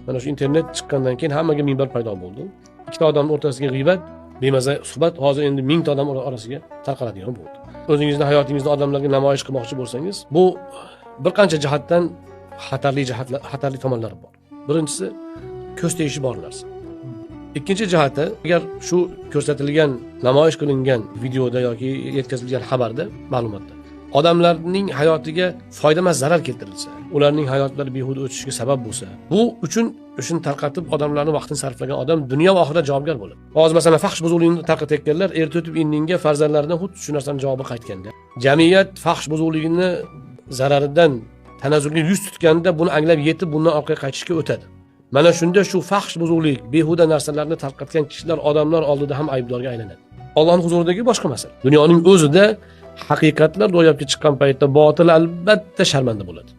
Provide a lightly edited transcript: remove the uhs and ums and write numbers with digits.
Mana shu internet chiqqandan keyin hammaga minbar paydo bo'ldi. Ikkita odamning o'rtasiga g'iybat, bemaza suhbat hozir endi 1000 ta odam orasiga tarqaladigan bo'ldi. O'zingizni hayotingizni odamlarga namoyish qilmoqchi bo'lsangiz, bu bir qancha jihatdan xatarli tomonlari bor. Birinchisi ko'z tegishi bor narsa. Ikkinchi jihati, agar shu ko'rsatilgan, namoyish qilingan videoda yoki yetkazilgan xabarda, ma'lumotda odamlarning hayotiga foyda emas zarar keltirilsa, ularning hayotlari behuda o'tishiga sabab bo'lsa, bu uchun shuni tarqatib odamlarning vaqtini sarflagan odam dunyo va oxirat javobgar bo'ladi. Hozir masalan fahsh buzug'likni tarqatayotganlar erta o'tib indinga farzandlaridan xuddi shu narsaning javobi qaytganda, jamiyat fahsh buzug'ligini zararidan tanazzulga yuz tutganda buni anglab yetib bundan orqaga qaytishga o'tadi. Mana shunda shu fahsh buzug'lik, behuda narsalarni tarqatgan kishilar odamlar oldida ham aybdorga aylanadi. Allohning huzuridagi boshqa masala. Dunyoning o'zida haqiqatlar ro'yobga chiqqan paytda botil albatta sharmanda bo'ladi.